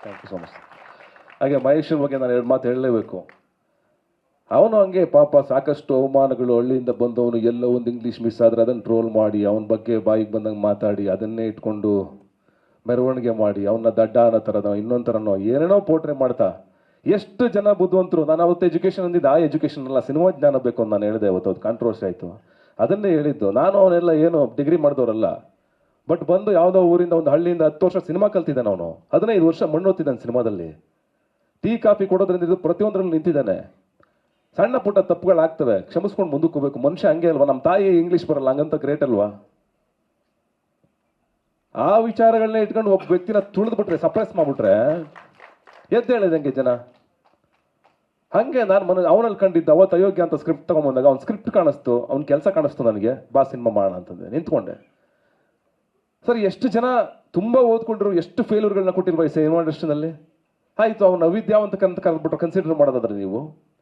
Thank you so much. ಹಾಗೆ ಮಹೇಶ್ ಬಗ್ಗೆ ನಾನು ಎರಡು ಮಾತು ಹೇಳಲೇಬೇಕು. ಅವನು ಹಂಗೆ ಪಾಪ ಸಾಕಷ್ಟು ಅವಮಾನಗಳು, ಹಳ್ಳಿಯಿಂದ ಬಂದವನು ಎಲ್ಲೋ ಒಂದು ಇಂಗ್ಲೀಷ್ ಮಿಸ್ ಆದರೆ ಅದನ್ನು ಟ್ರೋಲ್ ಮಾಡಿ ಅವನ ಬಗ್ಗೆ ಬಾಯಿಗೆ ಬಂದಂಗೆ ಮಾತಾಡಿ ಅದನ್ನೇ ಇಟ್ಕೊಂಡು ಮೆರವಣಿಗೆ ಮಾಡಿ ಅವನ್ನ ದಡ್ಡ ಅನ್ನೋ ಥರನೋ ಇನ್ನೊಂದು ಥರನೋ ಏನೇನೋ ಪೋಟ್ರೆ ಮಾಡ್ತಾ ಎಷ್ಟು ಜನ ಬುದ್ಧಿವಂತರು. ನಾನು ಅವತ್ತು ಎಜುಕೇಷನ್ ಅಂದಿದ್ದು ಆ ಎಜುಕೇಷನ್ ಅಲ್ಲ, ಸಿನಿಮಾ ಜ್ಞಾನ ಬೇಕು ಅಂತ ನಾನು ಹೇಳಿದೆ ಅವತ್ತು. ಅದು ಕಾಂಟ್ರವರ್ಸಿ ಆಯಿತು, ಅದನ್ನೇ ಹೇಳಿದ್ದು. ನಾನು ಅವನೆಲ್ಲ ಏನು ಡಿಗ್ರಿ ಮಾಡಿದವರಲ್ಲ, ಬಟ್ ಬಂದು ಯಾವುದೋ ಊರಿಂದ ಒಂದು ಹಳ್ಳಿಯಿಂದ 10 ವರ್ಷ ಸಿನಿಮಾ ಕಲ್ತಿದ್ದಾನೆ ಅವನು. 15 ವರ್ಷ ಮಣ್ಣು ಹೊತ್ತಿದ್ದಾನೆ ಸಿನಿಮಾದಲ್ಲಿ. ಟೀ ಕಾಫಿ ಕೊಡೋದ್ರಿಂದ ಇದು ಪ್ರತಿಯೊಂದರಲ್ಲಿ ನಿಂತಿದ್ದಾನೆ. ಸಣ್ಣ ಪುಟ್ಟ ತಪ್ಪುಗಳಾಗ್ತವೆ, ಕ್ಷಮಿಸ್ಕೊಂಡು ಮುಂದಕ್ಕೆ ಹೋಗ್ಬೇಕು. ಮನುಷ್ಯ ಹಂಗೆ ಅಲ್ವಾ, ನಮ್ಮ ತಾಯಿ ಇಂಗ್ಲೀಷ್ ಬರಲ್ಲ ಹಂಗಂತ ಗ್ರೇಟ್ ಅಲ್ವಾ? ಆ ವಿಚಾರಗಳನ್ನ ಇಟ್ಕೊಂಡು ಒಬ್ಬ ವ್ಯಕ್ತಿನ ತುಳಿದ್ಬಿಟ್ರೆ, ಸಪ್ರೆಸ್ ಮಾಡ್ಬಿಟ್ರೆ ಎದ್ದೇಳಿದಂಗೆ ಜನ. ಹಂಗೆ ನಾನು ಅವನಲ್ಲಿ ಕಂಡಿದ್ದ ಅವತ್ತು ಅಯೋಗ್ಯ ಅಂತ ಸ್ಕ್ರಿಪ್ಟ್ ತಗೊಂಬಂದಾಗ ಅವ್ನ ಸ್ಕ್ರಿಪ್ಟ್ ಕಾಣಿಸ್ತು, ಅವ್ನ ಕೆಲಸ ಕಾಣಿಸ್ತು ನನಗೆ, ಬಾ ಸಿನಿಮಾ ಮಾಡೋಣ ಅಂತಂದೆ. ನಿಂತ್ಕೊಂಡೆ. ಸರ್ ಎಷ್ಟು ಜನ ತುಂಬ ಓದ್ಕೊಂಡ್ರು, ಎಷ್ಟು ಫೇಲ್ಯೂರ್ಗಳನ್ನ ಕೊಟ್ಟಿರುವ ಈ ಸಿನಿಮಾ ಇಂಡಸ್ಟ್ರಿನಲ್ಲಿ. ಆಯಿತು, ಅವ್ನು ಅವಿದ್ಯಾವಂತ ಅಂತ ಕರೆದ್ಬಿಟ್ಟು ಕನ್ಸಿಡರ್ ಮಾಡೋದಾದ್ರೆ, ನೀವು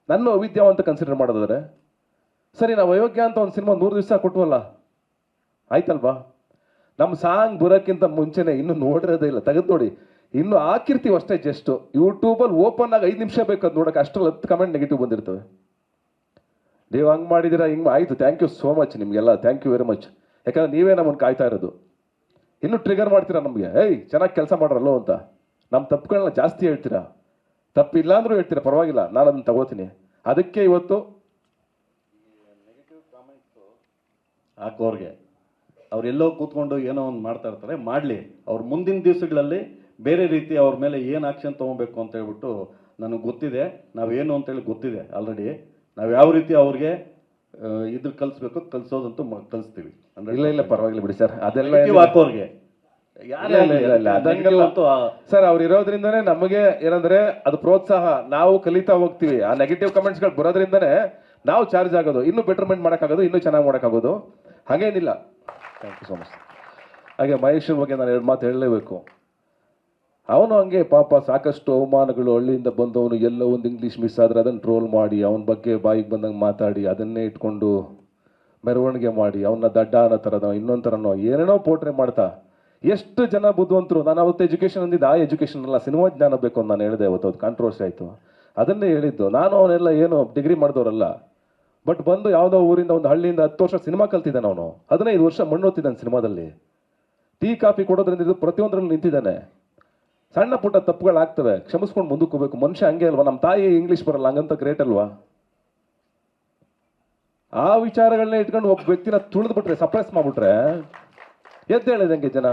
ನನ್ನ ಅವಿದ್ಯಾವಂತ ಕನ್ಸಿಡರ್ ಮಾಡೋದಾದ್ರೆ ಸರಿ, ನಾವು ಅಯೋಗ್ಯ ಅಂತ ಒಂದು ಸಿನಿಮಾ 100 ದಿವಸ ಕೊಟ್ಟವಲ್ಲ, ಆಯ್ತಲ್ವಾ? ನಮ್ಮ ಸಾಂಗ್ ಬರೋಕ್ಕಿಂತ ಮುಂಚೆನೆ ಇನ್ನೂ ನೋಡಿರೋದೇ ಇಲ್ಲ, ತೆಗೆದು ನೋಡಿ. ಇನ್ನು ಹಾಕಿರ್ತೀವಿ ಅಷ್ಟೇ. ಜಸ್ಟ್ ಯೂಟ್ಯೂಬಲ್ಲಿ ಓಪನ್ ಆಗಿ 5 ನಿಮಿಷ ಬೇಕು ಅದು ನೋಡೋಕೆ, ಅಷ್ಟರಲ್ಲಿ 10 ಕಮೆಂಟ್ ನೆಗೆಟಿವ್ ಬಂದಿರ್ತವೆ. ನೀವು ಹಂಗೆ ಮಾಡಿದ್ದೀರಾ, ಹಿಂಗೆ ಆಯಿತು, ಥ್ಯಾಂಕ್ ಯು ಸೋ ಮಚ್ ನಿಮಗೆಲ್ಲ, ಥ್ಯಾಂಕ್ ಯು ವೆರಿ ಮಚ್. ಯಾಕಂದ್ರೆ ನೀವೇ ನಮ್ಮನ್ನು ಕಾಯ್ತಾ ಇರೋದು. ಇನ್ನೂ ಟ್ರಿಗರ್ ಮಾಡ್ತೀರಾ ನಮಗೆ, ಏಯ್ ಚೆನ್ನಾಗಿ ಕೆಲಸ ಮಾಡ್ರಲ್ಲೋ ಅಂತ. ನಮ್ಮ ತಪ್ಪುಗಳನ್ನ ಜಾಸ್ತಿ ಹೇಳ್ತೀರಾ. ತಪ್ಪಿಲ್ಲ ಅಂದ್ರೂ ಹೇಳ್ತೀರಾ, ಪರವಾಗಿಲ್ಲ, ನಾನು ಅದನ್ನು ತಗೋತೀನಿ. ಅದಕ್ಕೆ ಇವತ್ತು ನೆಗೆಟಿವ್ ಕಾಮೆಂಟ್ಸು ಹಾಕೋರ್ಗೆ ಅವರೆಲ್ಲೋ ಕೂತ್ಕೊಂಡು ಏನೋ ಒಂದು ಮಾಡ್ತಾ ಇರ್ತಾರೆ, ಮಾಡಲಿ. ಅವ್ರ ಮುಂದಿನ ದಿವಸಗಳಲ್ಲಿ ಬೇರೆ ರೀತಿ ಅವ್ರ ಮೇಲೆ ಏನು ಆಕ್ಷನ್ ತೊಗೊಬೇಕು ಅಂತ ಹೇಳ್ಬಿಟ್ಟು ನನಗೆ ಗೊತ್ತಿದೆ. ನಾವೇನು ಅಂತೇಳಿ ಗೊತ್ತಿದೆ ಆಲ್ರೆಡಿ. ನಾವು ಯಾವ ರೀತಿ ಅವ್ರಿಗೆ ಇದ್ರ ಕಲಿಸ್ಬೇಕು, ಕಲಿಸೋದಂತೂ ಕಲಿಸ್ತೀವಿ. ಇಲ್ಲ ಪರವಾಗಿಲ್ಲ ಬಿಡಿ ಸರ್, ಅದೆಲ್ಲ ಹಾಕೋರ್ಗೆ ಸರ್ ಅವ್ರು ಇರೋದ್ರಿಂದನೇ ನಮಗೆ ಏನಂದ್ರೆ ಅದು ಪ್ರೋತ್ಸಾಹ. ನಾವು ಕಲಿತಾ ಹೋಗ್ತೀವಿ. ಆ ನೆಗೆಟಿವ್ ಕಮೆಂಟ್ಸ್ಗಳು ಬರೋದ್ರಿಂದನೇ ನಾವು ಚಾರ್ಜ್ ಆಗೋದು, ಇನ್ನೂ ಬೆಟರ್ಮೆಂಟ್ ಮಾಡೋಕ್ಕಾಗೋದು, ಇನ್ನೂ ಚೆನ್ನಾಗಿ ಮಾಡೋಕ್ಕಾಗೋದು. ಹಾಗೇನಿಲ್ಲ. Thank you so much. ಹಾಗೆ ಮಹೇಶ್ ಬಗ್ಗೆ ನಾನು ಎರಡು ಮಾತು ಹೇಳಲೇಬೇಕು. ಅವನು ಹಂಗೆ ಪಾಪ ಸಾಕಷ್ಟು ಅವಮಾನಗಳು, ಹಳ್ಳಿಯಿಂದ ಬಂದವನು ಎಲ್ಲೋ ಒಂದು ಇಂಗ್ಲೀಷ್ ಮಿಸ್ ಆದರೆ ಅದನ್ನು ಟ್ರೋಲ್ ಮಾಡಿ ಅವನ ಬಗ್ಗೆ ಬಾಯಿಗೆ ಬಂದಂಗೆ ಮಾತಾಡಿ ಅದನ್ನೇ ಇಟ್ಕೊಂಡು ಮೆರವಣಿಗೆ ಮಾಡಿ ಅವನ್ನ ದಡ್ಡ ಅನ್ನೋ ಥರನೋ ಇನ್ನೊಂದು ಥರನೋ ಏನೇನೋ ಪೋಟ್ರೆ ಮಾಡ್ತಾ ಎಷ್ಟು ಜನ ಬುದ್ಧಿವಂತರು. ನಾನು ಅವತ್ತು ಎಜುಕೇಷನ್ ಅಂದಿದ್ದು ಆ ಎಜುಕೇಷನ್ ಅಲ್ಲ, ಸಿನಿಮಾ ಜ್ಞಾನ ಬೇಕು ಅಂತ ನಾನು ಹೇಳಿದೆ ಅವತ್ತು. ಅದು ಕಾಂಟ್ರವರ್ಸಿ ಆಯಿತು, ಅದನ್ನೇ ಹೇಳಿದ್ದು. ನಾನು ಅವನೆಲ್ಲ ಏನು ಡಿಗ್ರಿ ಮಾಡಿದವರಲ್ಲ, ಬಟ್ ಬಂದು ಯಾವುದೋ ಊರಿಂದ ಒಂದು ಹಳ್ಳಿಯಿಂದ 10 ವರ್ಷ ಸಿನಿಮಾ ಕಲ್ತಿದ್ದಾನೆ ಅವನು. 15 ವರ್ಷ ಮಣ್ಣು ಹೊತ್ತಿದ್ದಾನೆ ಸಿನಿಮಾದಲ್ಲಿ. ಟೀ ಕಾಫಿ ಕೊಡೋದ್ರಿಂದ ಇದು ಪ್ರತಿಯೊಂದರಲ್ಲಿ ನಿಂತಿದ್ದಾನೆ. ಸಣ್ಣ ಪುಟ್ಟ ತಪ್ಪುಗಳಾಗ್ತವೆ, ಕ್ಷಮಿಸ್ಕೊಂಡು ಮುಂದಕ್ಕೆ ಹೋಗ್ಬೇಕು. ಮನುಷ್ಯ ಹಂಗೆ ಅಲ್ವಾ, ನಮ್ಮ ತಾಯಿ ಇಂಗ್ಲೀಷ್ ಬರಲ್ಲ ಹಂಗಂತ ಗ್ರೇಟ್ ಅಲ್ವಾ? ಆ ವಿಚಾರಗಳನ್ನ ಇಟ್ಕೊಂಡು ಒಬ್ಬ ವ್ಯಕ್ತಿನ ತುಳಿದ್ಬಿಟ್ರೆ, ಸಪ್ರೆಸ್ ಮಾಡ್ಬಿಟ್ರೆ ಎದ್ದೇಳಿದಂಗೆ ಜನ.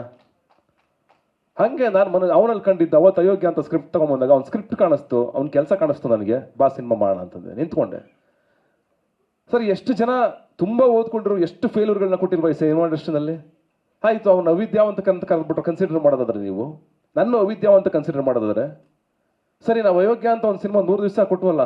ಹಂಗೆ ನಾನು ಅವನಲ್ಲಿ ಕಂಡಿದ್ದ ಅವತ್ತು ಅಯೋಗ್ಯ ಅಂತ ಸ್ಕ್ರಿಪ್ಟ್ ತಗೊಂಬಂದಾಗ ಅವ್ನ ಸ್ಕ್ರಿಪ್ಟ್ ಕಾಣಿಸ್ತು, ಅವ್ನ ಕೆಲಸ ಕಾಣಿಸ್ತು ನನಗೆ, ಬಾ ಸಿನಿಮಾ ಮಾಡೋಣ ಅಂತಂದೆ. ನಿಂತ್ಕೊಂಡೆ. ಸರ್ ಎಷ್ಟು ಜನ ತುಂಬ ಓದ್ಕೊಂಡ್ರು, ಎಷ್ಟು ಫೇಲ್ಯೂರ್ಗಳನ್ನ ಕೊಟ್ಟಿರುವ ಈ ಸಿನಿಮಾ ಇಂಡಸ್ಟ್ರಿನಲ್ಲಿ. ಆಯಿತು, ಅವ್ನು ಅವಿದ್ಯಾವಂತ ಅಂತ ಕರೆದ್ಬಿಟ್ಟು ಕನ್ಸಿಡರ್ ಮಾಡೋದಾದ್ರೆ, ನೀವು ನನ್ನ ಅವಿದ್ಯಾವಂತ ಕನ್ಸಿಡರ್ ಮಾಡೋದಾದ್ರೆ ಸರಿ, ನಾವು ಅಯೋಗ್ಯ ಅಂತ ಒಂದು ಸಿನಿಮಾ 100 ದಿವಸ ಕೊಟ್ಟವಲ್ಲ,